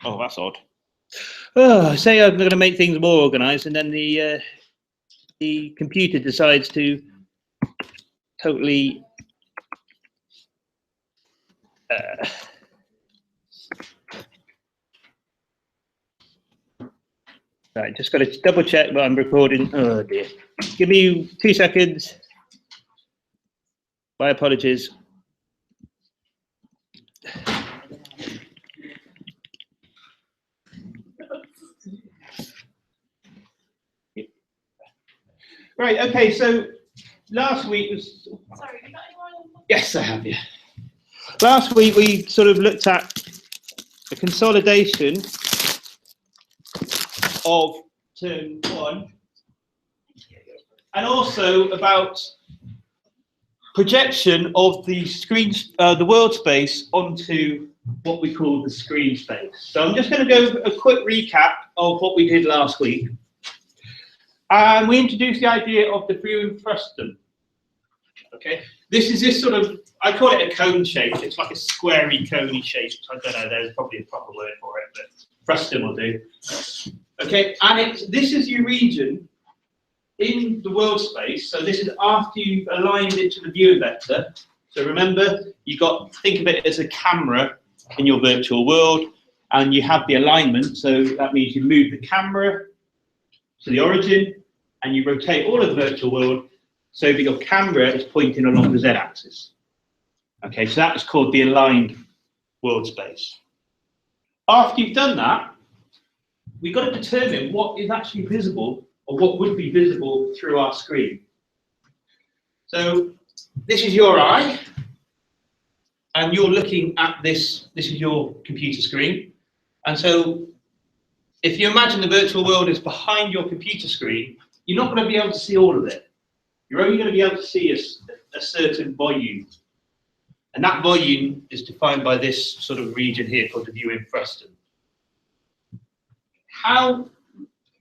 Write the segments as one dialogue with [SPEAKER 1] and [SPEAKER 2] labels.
[SPEAKER 1] Oh, that's odd. Oh, say I'm going to make things more organised, and then the computer decides to totally right. Just got to double check that I'm recording. Oh dear. Give me 2 seconds. My apologies. Right, okay, so last week was... Sorry, you got anyone? Yes, I have, yeah. Last week we sort of looked at a consolidation of term 1 and also about projection of the screen, the world space onto what we call the screen space. So I'm just going to go a quick recap of what we did last week. And we introduced the idea of the viewing frustum. Okay, this is this sort of, I call it a cone shape. It's like a squarey, coney shape. I don't know, there's probably a proper word for it, but frustum will do. Okay, and this is your region in the world space. So this is after you've aligned it to the viewer vector. So remember, think of it as a camera in your virtual world, and you have the alignment. So that means you move the camera to the origin, and you rotate all of the virtual world so that your camera is pointing along the z-axis. Okay, so that is called the aligned world space. After you've done that, we've got to determine what is actually visible, or what would be visible through our screen. So this is your eye, and you're looking at this. This is your computer screen. And so if you imagine the virtual world is behind your computer screen, you're not going to be able to see all of it. You're only going to be able to see a certain volume. And that volume is defined by this sort of region here called the viewing frustum. How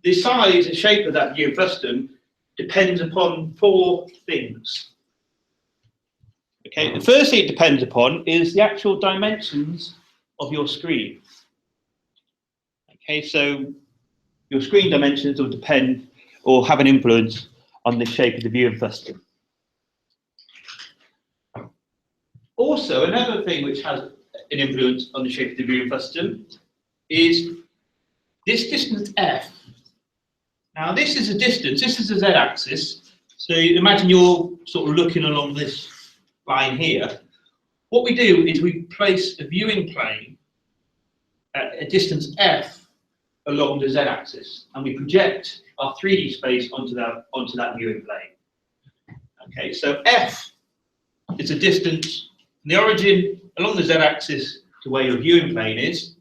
[SPEAKER 1] the size and shape of that viewing frustum depends upon 4 things. Okay, the first thing it depends upon is the actual dimensions of your screen. Okay, so your screen dimensions will depend or have an influence on the shape of the viewing frustum. Also, another thing which has an influence on the shape of the viewing frustum is this distance f. Now this is a distance, this is a z-axis. So imagine you're sort of looking along this line here. What we do is we place a viewing plane at a distance f along the z-axis, and we project our 3D space onto that viewing plane. Okay, so f is a distance from the origin along the z-axis to where your viewing plane is,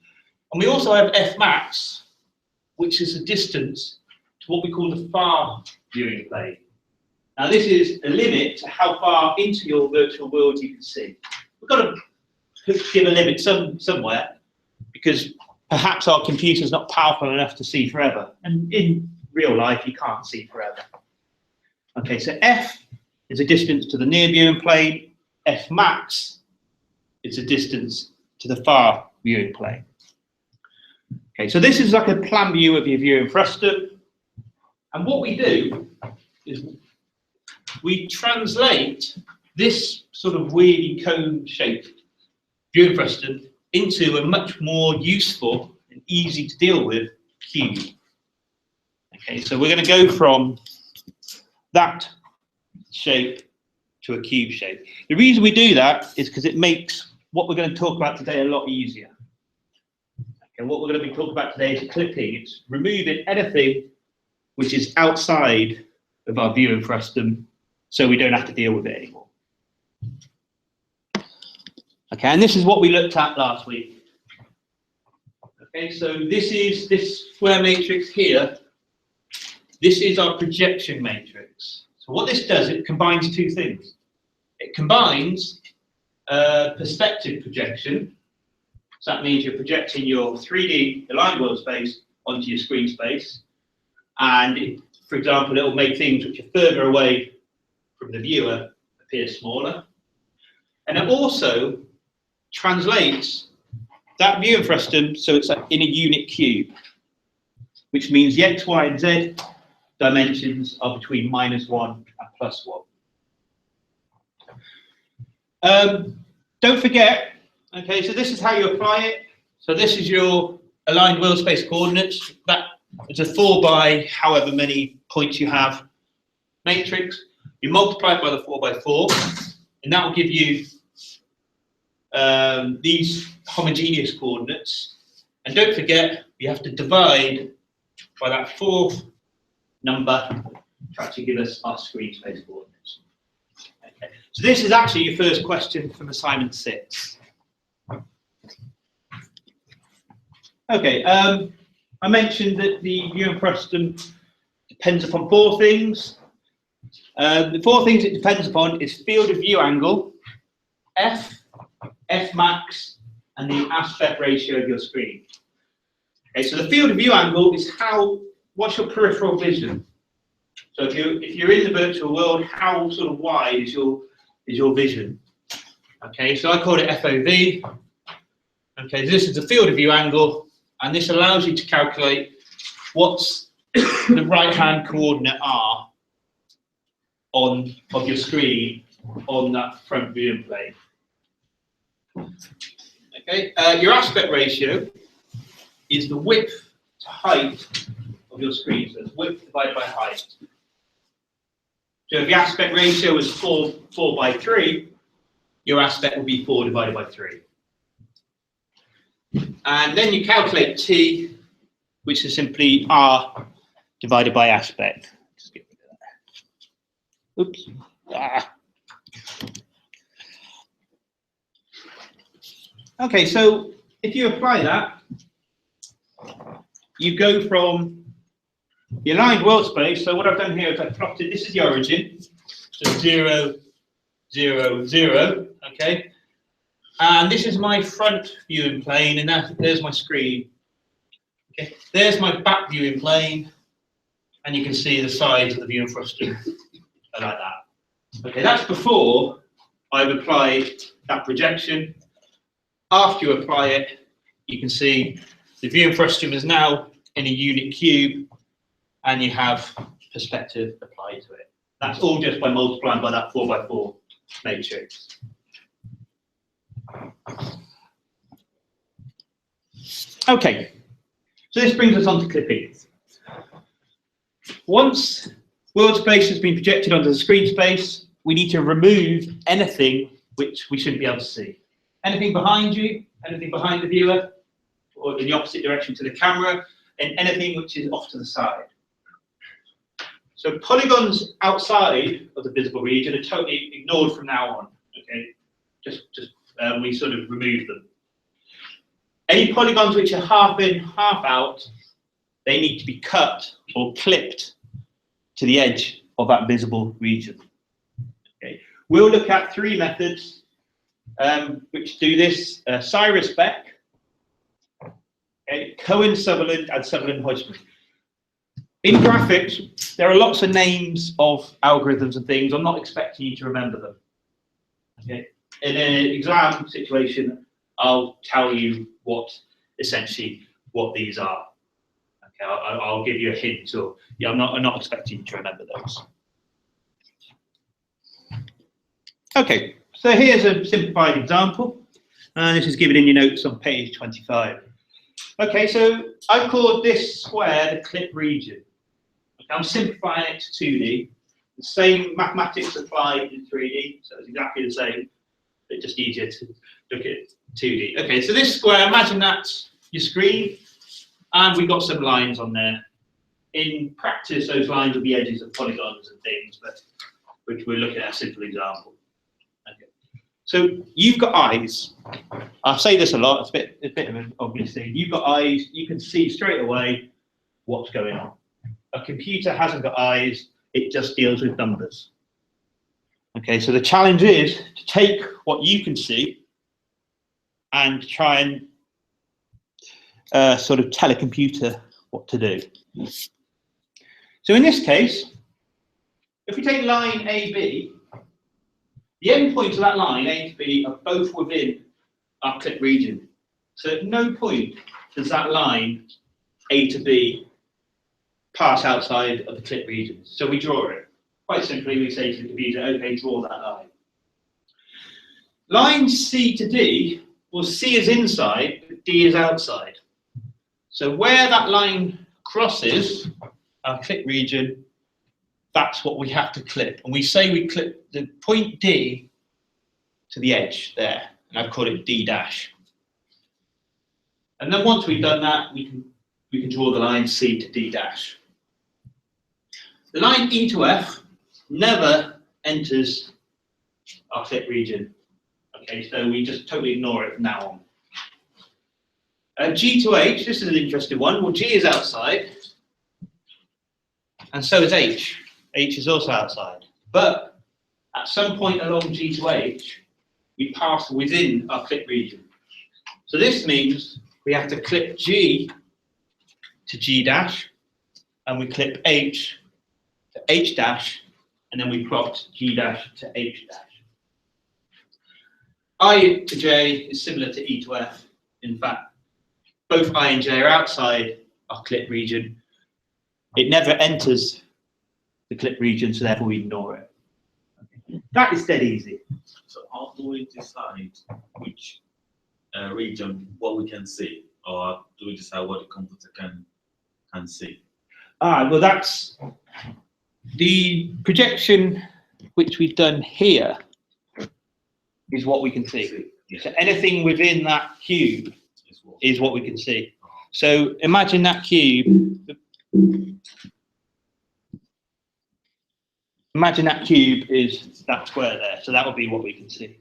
[SPEAKER 1] and we also have f max, which is a distance to what we call the far viewing plane. Now this is a limit to how far into your virtual world you can see. We've got to give a limit somewhere, because perhaps our computer's not powerful enough to see forever. And in real life, you can't see forever. Okay, so f is a distance to the near viewing plane. F max is a distance to the far viewing plane. Okay, so this is like a plan view of your viewing frustum. And what we do is we translate this sort of weirdy cone-shaped viewing frustum into a much more useful and easy to deal with cube. Okay, so we're going to go from that shape to a cube shape. The reason we do that is because it makes what we're going to talk about today a lot easier. Okay, what we're going to be talking about today is clipping. It's removing anything which is outside of our viewing frustum, so we don't have to deal with it anymore. Okay, and this is what we looked at last week. Okay, so this is this square matrix here. This is our projection matrix. So what this does, it combines 2 things. It combines perspective projection. So that means you're projecting your 3D aligned world space onto your screen space. And it, for example, it will make things which are further away from the viewer appear smaller. And it also translates that view and frustum, so it's in a unit cube, which means the x, y, and z dimensions are between -1 and +1. Don't forget, okay, so this is how you apply it. So this is your aligned world space coordinates. That is a 4 by however many points you have matrix. You multiply it by the 4 by 4, and that will give you these homogeneous coordinates. And don't forget, you have to divide by that 4th number to actually give us our screen space coordinates. Okay. So this is actually your first question from assignment 6. Okay, I mentioned that the view and frustum depends upon 4 things. The 4 things it depends upon is field of view angle, f, f max, and the aspect ratio of your screen. Okay, so the field of view angle is what's your peripheral vision? So if you're in the virtual world, how sort of wide is your vision? Okay, so I call it FOV. Okay, this is the field of view angle, and this allows you to calculate what's the right-hand coordinate R of your screen on that front viewing plane. Okay, your aspect ratio is the width to height of your screen. So it's width divided by height. So if your aspect ratio is 4 by 3, your aspect will be 4 divided by 3. And then you calculate T, which is simply R divided by aspect. Just get rid of that. Oops. Ah. Okay, so if you apply that, you go from the aligned world space. So what I've done here is I've plotted, this is the origin, so 0, 0, 0, okay? And this is my front viewing plane, and there's my screen. Okay, there's my back viewing plane, and you can see the sides of the view and frustum are like that. Okay, that's before I've applied that projection. After you apply it, you can see the view and frustum is now in a unit cube, and you have perspective applied to it. That's all just by multiplying by that 4 by 4 matrix. Okay, so this brings us on to clipping. Once world space has been projected onto the screen space, we need to remove anything which we shouldn't be able to see. Anything behind you, anything behind the viewer, or in the opposite direction to the camera, and anything which is off to the side. So polygons outside of the visible region are totally ignored from now on. Okay, we sort of remove them. Any polygons which are half in, half out, they need to be cut or clipped to the edge of that visible region. Okay, we'll look at 3 methods which do this: Cyrus Beck, okay, Cohen Sutherland, and Sutherland Hodgman. In graphics, there are lots of names of algorithms and things. I'm not expecting you to remember them. Okay. In an exam situation, I'll tell you essentially what these are. Okay, I'll give you a hint, or I'm not expecting you to remember those. Okay, so here's a simplified example. This is given in your notes on page 25. Okay, so I've called this square the clip region. Okay, I'm simplifying it to 2D. The same mathematics applied in 3D, so it's exactly the same. It's just easier to look at 2D. Okay, so this square, imagine that's your screen, and we've got some lines on there. In practice, those lines will be edges of polygons and things, but which we're looking at a simple example. Okay. So you've got eyes. I say this a lot, it's a bit of an obvious thing. You've got eyes, you can see straight away what's going on. A computer hasn't got eyes, it just deals with numbers. Okay, so the challenge is to take what you can see and try and sort of tell a computer what to do. So in this case, if we take line AB, the endpoints of that line, A to B, are both within our clip region. So at no point does that line A to B pass outside of the clip region. So we draw it. Quite simply, we say to the computer, okay, draw that line. Line C to D, well, C is inside, but D is outside. So where that line crosses our clip region, that's what we have to clip. And we say we clip the point D to the edge there, and I've called it D dash. And then once we've done that, we can draw the line C to D dash. The line E to F never enters our clip region. Okay, so we just totally ignore it from now on. G to H, this is an interesting one. Well, G is outside, and so is H. H is also outside. But at some point along G to H, we pass within our clip region. So this means we have to clip G to G dash, and we clip H to H dash, and then we plot G dash to H dash. I to J is similar to E to F. In fact, both I and J are outside our clip region. It never enters the clip region, so therefore we ignore it. Okay. That is dead easy.
[SPEAKER 2] So how do we decide which region, what we can see, or do we decide what the computer can see?
[SPEAKER 1] Well, that's the projection which we've done here is what we can see.
[SPEAKER 2] Yeah.
[SPEAKER 1] So anything within that cube is what we can see. So imagine that cube. Imagine that cube is that square there. So that would be what we can see.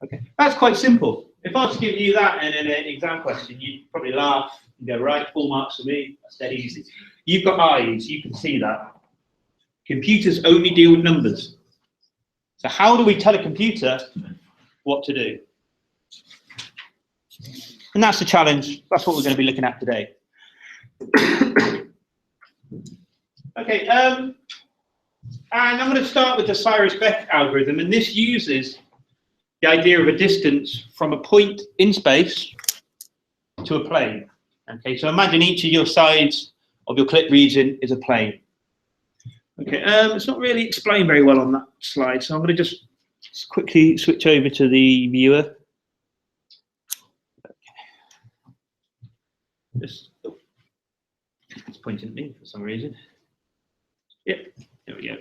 [SPEAKER 1] Okay, that's quite simple. If I was to give you that in an exam question, you'd probably laugh and go, right, full marks for me. That's dead easy. You've got eyes, you can see that. Computers only deal with numbers. So how do we tell a computer what to do? And that's the challenge. That's what we're going to be looking at today. Okay, and I'm going to start with the Cyrus-Beck algorithm, and this uses the idea of a distance from a point in space to a plane. Okay, so imagine each of your sides of your clip region is a plane. Okay, it's not really explained very well on that slide, so I'm going to just quickly switch over to the viewer. It's pointing at me for some reason. Yep, there we go.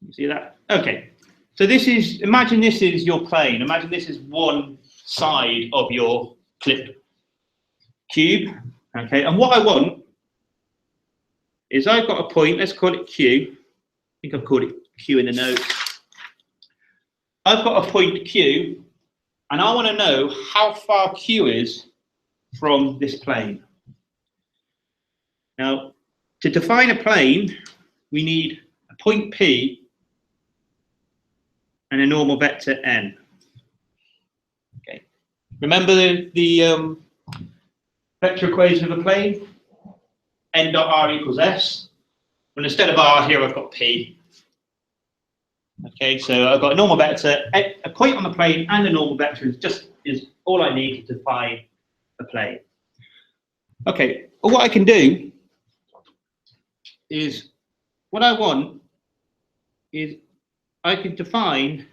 [SPEAKER 1] You see that? Okay, so this is, imagine this is your plane. Imagine this is one side of your clip cube. Okay, and what I want is I've got a point, let's call it Q. I think I've called it Q in the notes. I've got a point Q, and I want to know how far Q is from this plane. Now, to define a plane, we need a point P and a normal vector N. Okay, remember the vector equation of a plane? N dot R equals S. Well, instead of R here, I've got P. Okay, so I've got a normal vector, a point on the plane, and a normal vector is all I need to define a plane. Okay, well, what I can do is, what I want is I can define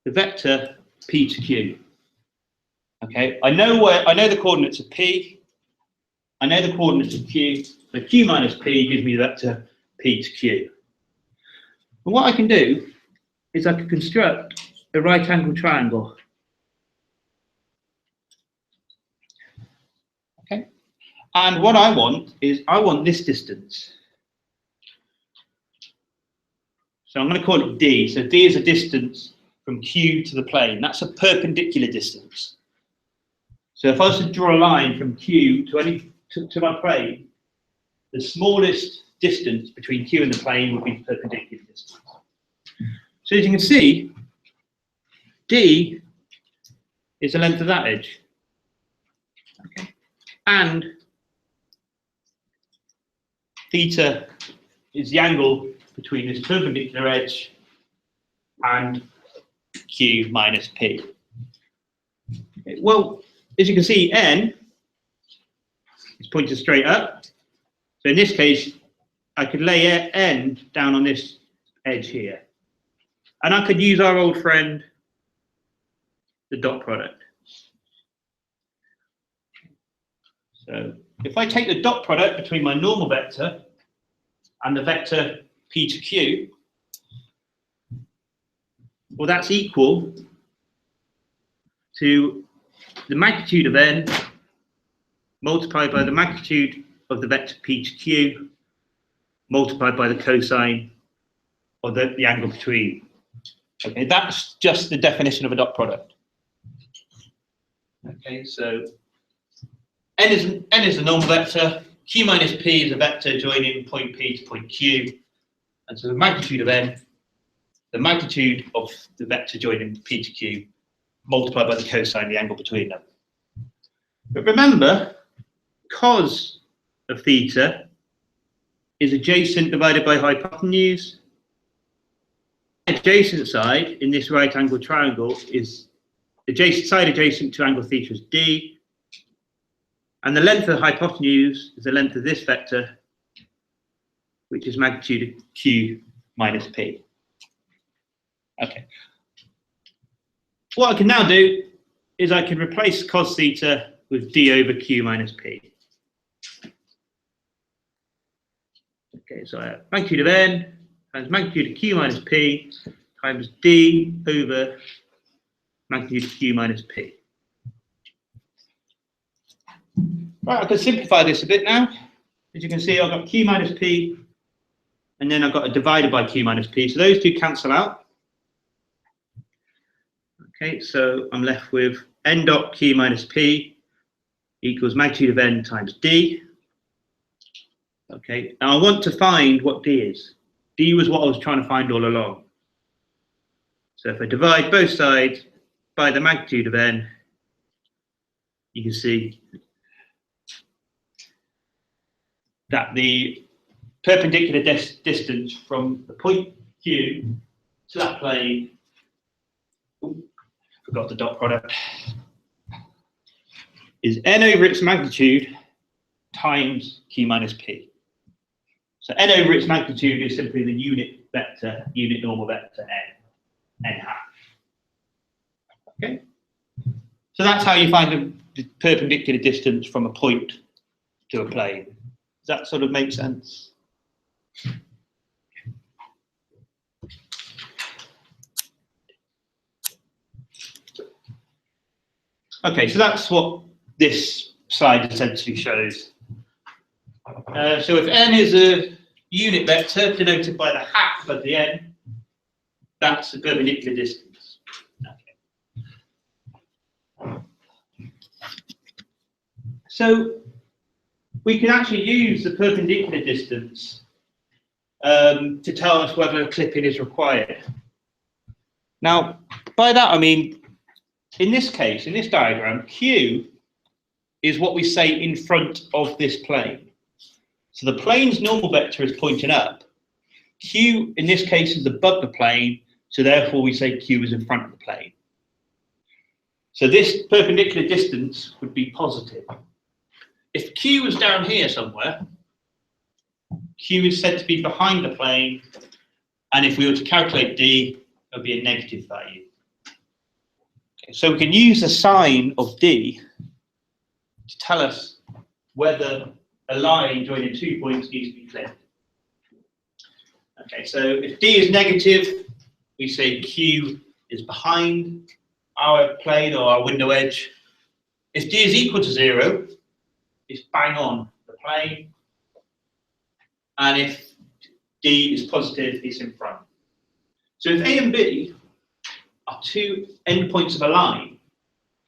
[SPEAKER 1] the vector P to Q. Okay, I know the coordinates of P, I know the coordinates of Q, so Q minus P gives me the vector P to Q. And what I can do is I can construct a right-angled triangle. Okay, and what I want is I want this distance. So I'm going to call it D. So D is a distance from Q to the plane. That's a perpendicular distance. So if I was to draw a line from Q to my plane, the smallest distance between Q and the plane would be the perpendicular distance. So as you can see, D is the length of that edge. Okay. And theta is the angle between this perpendicular edge and q minus p. Well, as you can see, n is pointed straight up. So in this case, I could lay n down on this edge here. And I could use our old friend, the dot product. So if I take the dot product between my normal vector and the vector p to q, well, that's equal to the magnitude of n multiplied by the magnitude of the vector p to q multiplied by the cosine of the angle between. Okay, that's just the definition of a dot product. Okay, so n is a normal vector, q minus p is a vector joining point p to point q, and so the magnitude of n, the magnitude of the vector joining p to q, multiplied by the cosine, the angle between them. But remember, cos of theta is adjacent divided by hypotenuse. Adjacent side in this right angle triangle is adjacent to angle theta is d, and the length of the hypotenuse is the length of this vector, which is magnitude of q minus p. Okay. What I can now do is I can replace cos theta with d over q minus p. Okay, so I have magnitude of n times magnitude of q minus p times d over magnitude of q minus p. Right, I can simplify this a bit now. As you can see, I've got q minus p, and then I've got a divided by q minus p. So those two cancel out. Okay, so I'm left with n dot q minus p equals magnitude of n times d. Okay, now I want to find what d is. D was what I was trying to find all along. So if I divide both sides by the magnitude of n, you can see that the perpendicular distance from the point Q to that plane, forgot the dot product, is n over its magnitude times q minus p. So n over its magnitude is simply the unit vector, unit normal vector n hat. Okay? So that's how you find the perpendicular distance from a point to a plane. Does that sort of make sense? Okay, so that's what this slide essentially shows. So if n is a unit vector denoted by the hat above the n, that's the perpendicular distance. Okay. So we can actually use the perpendicular distance to tell us whether clipping is required. Now, by that I mean, in this case, in this diagram, Q is what we say in front of this plane. So the plane's normal vector is pointing up. Q, in this case, is above the plane, so therefore we say Q is in front of the plane. So this perpendicular distance would be positive. If Q was down here somewhere, Q is said to be behind the plane, and if we were to calculate D, it would be a negative value. Okay, so we can use the sign of D to tell us whether a line joining 2 points needs to be clipped. Okay, so if D is negative, we say Q is behind our plane or our window edge. If D is equal to 0, it's bang on the plane. And if D is positive, it's in front. So if A and B are two endpoints of a line,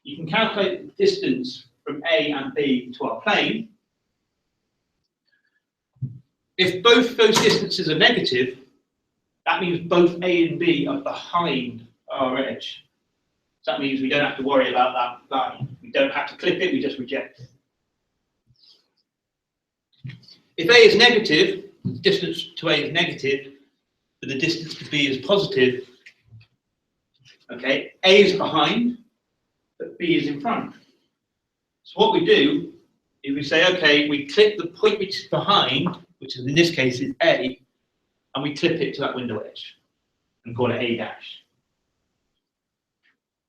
[SPEAKER 1] you can calculate the distance from A and B to our plane. If both those distances are negative, that means both A and B are behind our edge. So that means we don't have to worry about that line. We don't have to clip it, we just reject it. If A is negative, the distance to A is negative, but the distance to B is positive, Okay, A is behind, but B is in front. So what we do is we say, okay, we clip the point which is behind, which in this case is A, and we clip it to that window edge and call it A dash.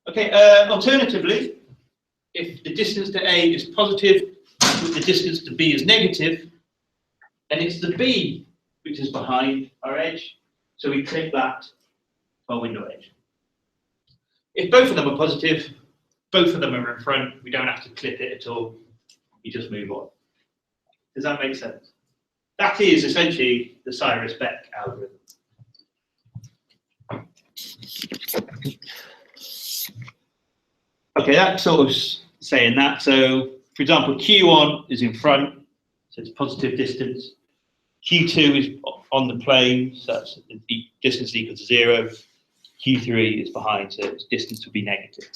[SPEAKER 1] Okay, alternatively, if the distance to A is positive, but the distance to B is negative, then it's the B which is behind our edge, so we clip that to our window edge. If both of them are positive, both of them are in front, we don't have to clip it at all, we just move on. Does that make sense? That is essentially the Cyrus-Beck algorithm. Okay, that's sort of saying that. So, for example, Q1 is in front, so it's positive distance. Q2 is on the plane, so that's the distance equal to 0. Q3 is behind, so its distance would be negative.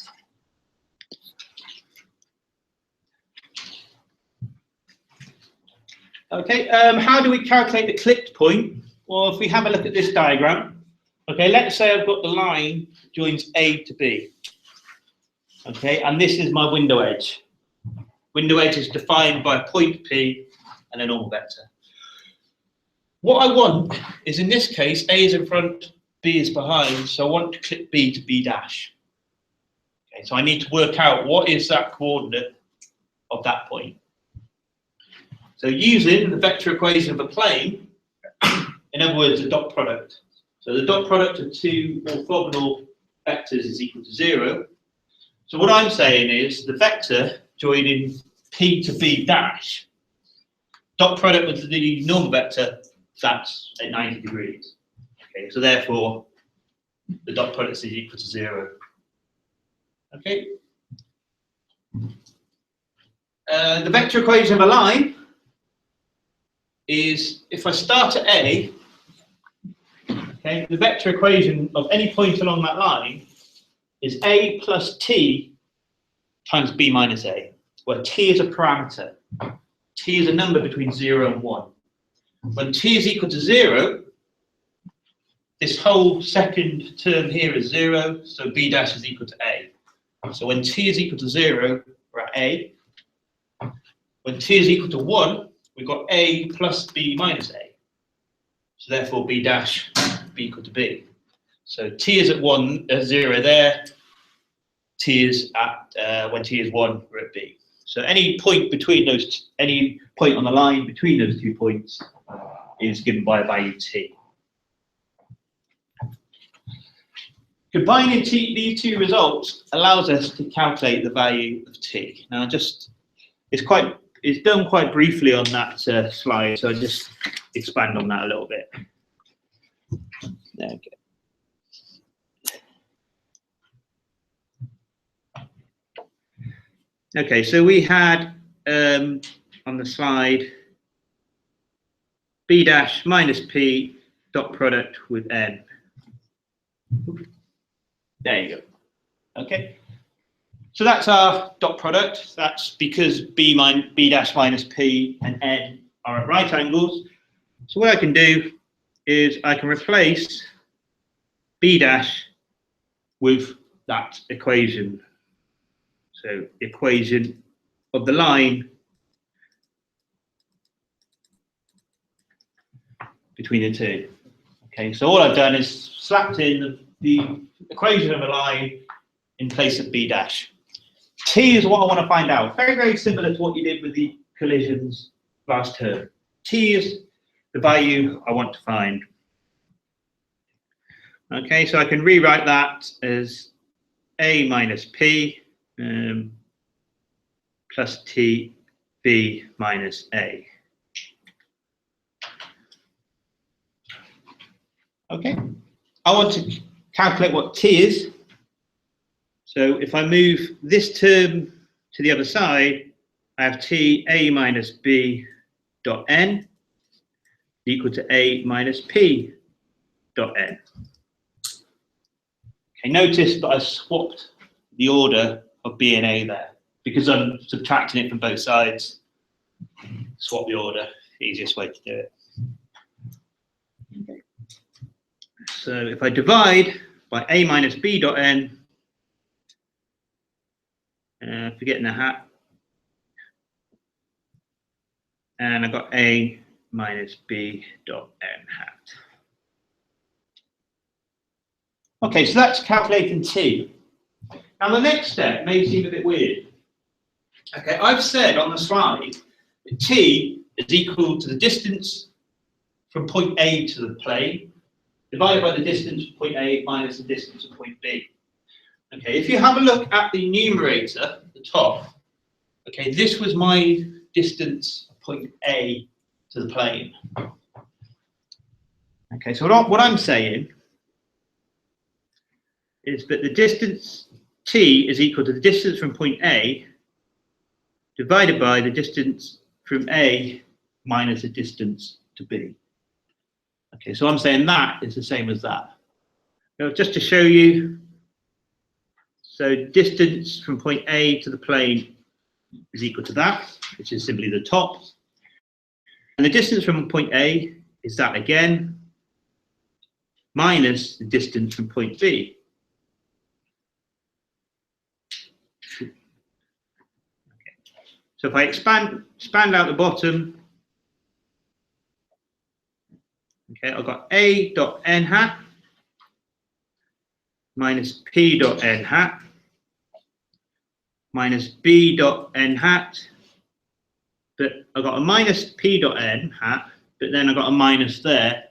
[SPEAKER 1] Okay, how do we calculate the clipped point? Well, if we have a look at this diagram, okay, let's say I've got the line that joins A to B. Okay, and this is my window edge. Window edge is defined by a point P and a normal vector. What I want is, in this case, A is in front, B is behind, so I want to clip B to B dash. Okay, so I need to work out what is that coordinate of that point. So using the vector equation of a plane, in other words, the dot product. So the dot product of two orthogonal vectors is equal to 0. So what I'm saying is the vector joining P to B dash, dot product with the normal vector, that's at 90 degrees. Okay, so therefore the dot product is equal to 0. Okay. The vector equation of a line is, if I start at A, okay, the vector equation of any point along that line is A plus T times B minus A, where T is a parameter. T is a number between 0 and 1. When T is equal to 0, this whole second term here is 0, so B dash is equal to A. So when T is equal to 0, we're at A. When T is equal to 1, we've got A plus B minus A. So therefore B dash be equal to B. So T is at 0 there. T is at, when T is 1, we're at B. So any point between those, any point on the line between those 2 points is given by a value T. Combining these two results allows us to calculate the value of T. Now, it's done quite briefly on that slide, so I'll just expand on that a little bit. There we go. Okay, so we had on the slide B dash minus P dot product with N. There you go. Okay. So that's our dot product. That's because B dash minus P and N are at right angles. So what I can do is I can replace B dash with that equation. So equation of the line between the two. Okay, so all I've done is slapped in the equation of a line in place of B dash. T is what I want to find out. Very, very similar to what you did with the collisions last term. T is the value I want to find. Okay, so I can rewrite that as A minus P plus T B minus A. Okay, I want to calculate what T is. So if I move this term to the other side, I have T A minus B dot N equal to A minus P dot N. Okay, notice that I swapped the order of B and A there because I'm subtracting it from both sides. Swap the order, easiest way to do it. Okay. So if I divide by a minus b dot n, forgetting the hat, and I've got a minus b dot n hat. Okay, so that's calculating t. Now the next step may seem a bit weird. Okay, I've said on the slide that t is equal to the distance from point A to the plane divided by the distance from point A minus the distance from point B. Okay, if you have a look at the numerator at the top, okay, this was my distance from point A to the plane. Okay, so what I'm saying is that the distance t is equal to the distance from point A divided by the distance from A minus the distance to B. Okay, so I'm saying that is the same as that. Now, just to show you, so distance from point A to the plane is equal to that, which is simply the top. And the distance from point A is that again, minus the distance from point B. Okay. So if I expand out the bottom, okay, I've got a dot n hat minus p dot n hat minus b dot n hat, but I've got a minus p dot n hat, but then I've got a minus there,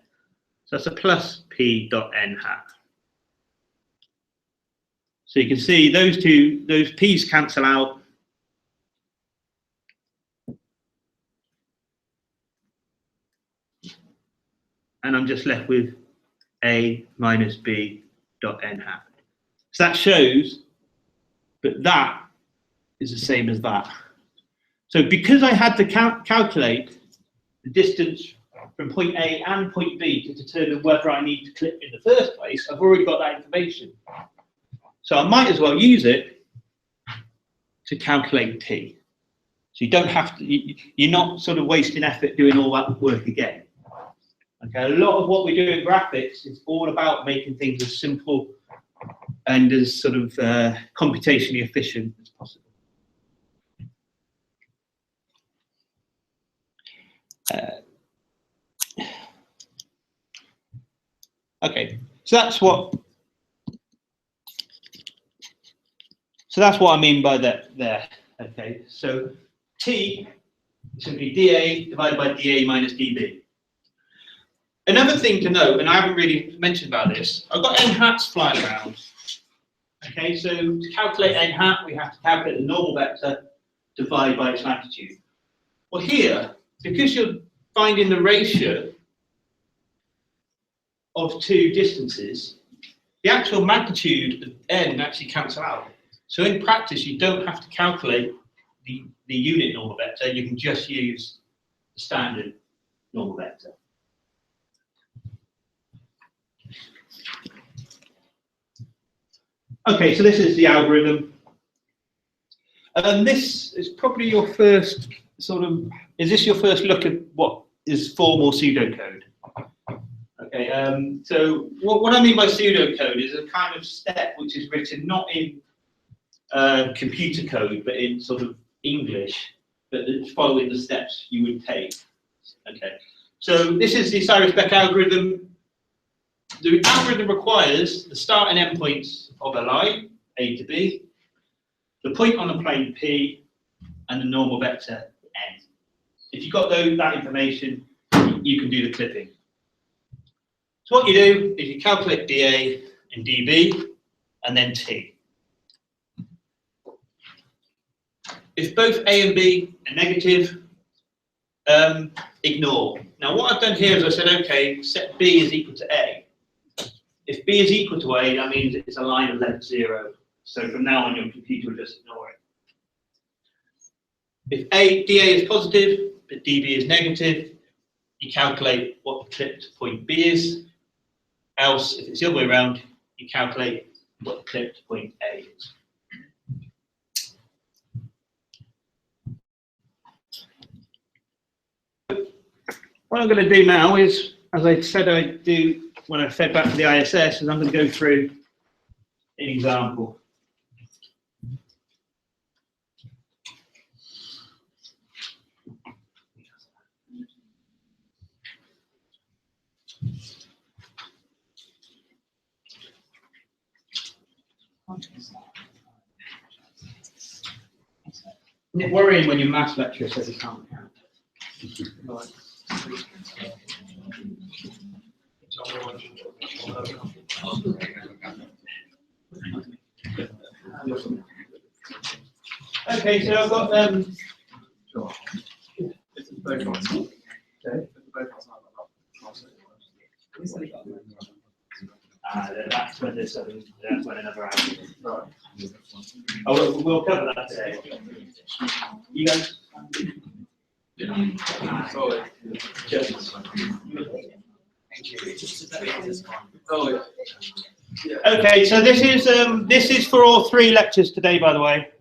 [SPEAKER 1] so that's a plus p dot n hat. So you can see those p's cancel out. And I'm just left with a minus b dot n hat. So that shows that that is the same as that. So because I had to calculate the distance from point A and point B to determine whether I need to clip in the first place, I've already got that information. So I might as well use it to calculate t. So you don't have to, you're not sort of wasting effort doing all that work again. Okay, a lot of what we do in graphics is all about making things as simple and as sort of computationally efficient as possible. Okay, so that's what I mean by that there. Okay, so t is simply dA divided by dA minus dB. Another thing to note, and I haven't really mentioned about this, I've got n hats flying around. Okay, so to calculate n hat, we have to calculate the normal vector divided by its magnitude. Well, here, because you're finding the ratio of two distances, the actual magnitude of n actually cancel out. So in practice, you don't have to calculate the unit normal vector, you can just use the standard normal vector. Okay, so this is the algorithm. And this is probably your first sort of, is this your first look at what is formal pseudocode? Okay, so what I mean by pseudocode is a kind of step which is written not in computer code, but in sort of English, but it's following the steps you would take. Okay, so this is the Cyrus-Beck algorithm. The algorithm requires the start and end points of a line, A to B, the point on the plane P, and the normal vector N. If you've got that information, you can do the clipping. So what you do is you calculate dA and dB, and then T. If both A and B are negative, ignore. Now what I've done here is I said, okay, set B is equal to A. If B is equal to A, that means it's a line of length 0. So from now on, your computer will just ignore it. If dA is positive, but dB is negative, you calculate what the clipped point B is. Else, if it's the other way around, you calculate what the clipped point A is. What I'm going to do now is, as I said I'd do when I fed back to the ISS, is I'm going to go through an example. It's worrying when your maths lecturer says he can't count. Right. Okay, so I've got that's when there's that's when another hour. Right. Oh, we'll cover that today. You guys?
[SPEAKER 3] Sorry. Oh, yeah.
[SPEAKER 1] Okay, so this is for all 3 lectures today, by the way.